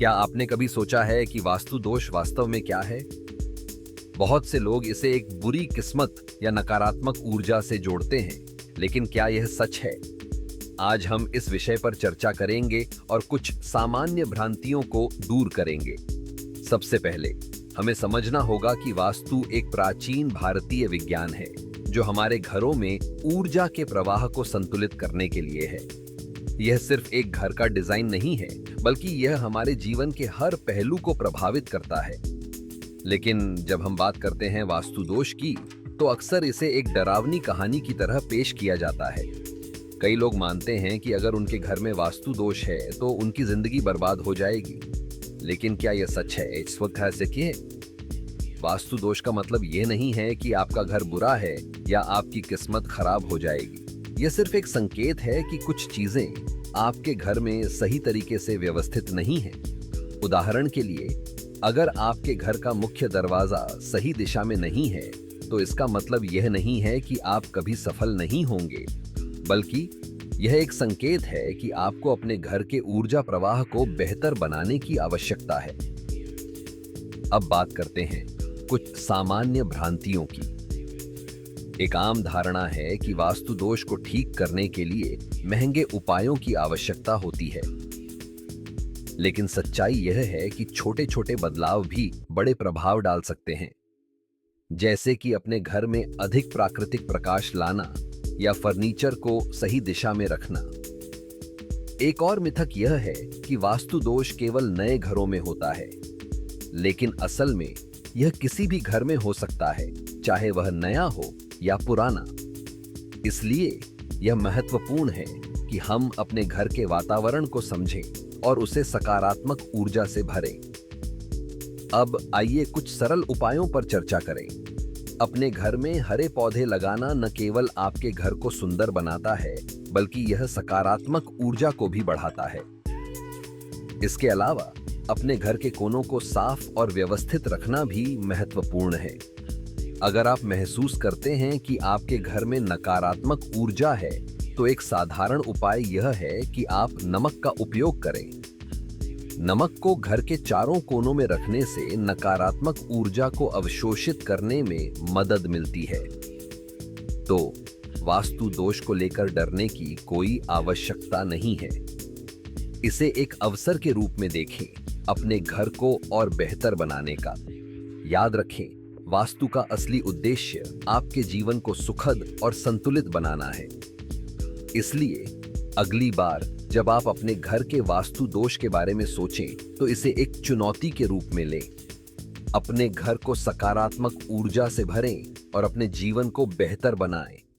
क्या आपने कभी सोचा है कि वास्तु दोष वास्तव में क्या है? बहुत से लोग इसे एक बुरी किस्मत या नकारात्मक ऊर्जा से जोड़ते हैं, लेकिन क्या यह सच है? आज हम इस विषय पर चर्चा करेंगे और कुछ सामान्य भ्रांतियों को दूर करेंगे। सबसे पहले हमें समझना होगा कि वास्तु एक प्राचीन भारतीय विज्ञान है, जो हमारे घरों में ऊर्जा के प्रवाह को संतुलित करने के लिए है। यह सिर्फ एक घर का डिजाइन नहीं है, बल्कि यह हमारे जीवन के हर पहलू को प्रभावित करता है। लेकिन जब हम बात करते हैं वास्तु दोष की, तो अक्सर इसे एक डरावनी कहानी की तरह पेश किया जाता है। कई लोग मानते हैं कि अगर उनके घर में वास्तु दोष है तो उनकी जिंदगी बर्बाद हो जाएगी। लेकिन क्या यह सच है? इस वक्त ऐसे क्यों है? वास्तु दोष का मतलब यह नहीं है कि आपका घर बुरा है या आपकी किस्मत खराब हो जाएगी। यह सिर्फ एक संकेत है कि कुछ चीजें आपके घर में सही तरीके से व्यवस्थित नहीं है। उदाहरण के लिए, अगर आपके घर का मुख्य दरवाजा सही दिशा में नहीं है, तो इसका मतलब यह नहीं है कि आप कभी सफल नहीं होंगे, बल्कि यह एक संकेत है कि आपको अपने घर के ऊर्जा प्रवाह को बेहतर बनाने की आवश्यकता है। अब बात करते हैं कुछ सामान्य भ्रांतियों की। एक आम धारणा है कि वास्तु दोष को ठीक करने के लिए महंगे उपायों की आवश्यकता होती है। लेकिन सच्चाई यह है कि छोटे छोटे बदलाव भी बड़े प्रभाव डाल सकते हैं, जैसे कि अपने घर में अधिक प्राकृतिक प्रकाश लाना या फर्नीचर को सही दिशा में रखना। एक और मिथक यह है कि वास्तु दोष केवल नए घरों में होता है, लेकिन असल में यह किसी भी घर में हो सकता है, चाहे वह नया हो या पुराना। इसलिए यह महत्वपूर्ण है कि हम अपने घर के वातावरण को समझें और उसे सकारात्मक ऊर्जा से भरें। अब आइए कुछ सरल उपायों पर चर्चा करें। अपने घर में हरे पौधे लगाना न केवल आपके घर को सुंदर बनाता है, बल्कि यह सकारात्मक ऊर्जा को भी बढ़ाता है। इसके अलावा अपने घर के कोनों को साफ और व्यवस्थित रखना भी महत्वपूर्ण है। अगर आप महसूस करते हैं कि आपके घर में नकारात्मक ऊर्जा है, तो एक साधारण उपाय यह है कि आप नमक का उपयोग करें। नमक को घर के चारों कोनों में रखने से नकारात्मक ऊर्जा को अवशोषित करने में मदद मिलती है। तो वास्तु दोष को लेकर डरने की कोई आवश्यकता नहीं है। इसे एक अवसर के रूप में देखें, अपने घर को और बेहतर बनाने का। याद रखें, वास्तु का असली उद्देश्य आपके जीवन को सुखद और संतुलित बनाना है। इसलिए अगली बार जब आप अपने घर के वास्तु दोष के बारे में सोचें, तो इसे एक चुनौती के रूप में लें। अपने घर को सकारात्मक ऊर्जा से भरें और अपने जीवन को बेहतर बनाएं।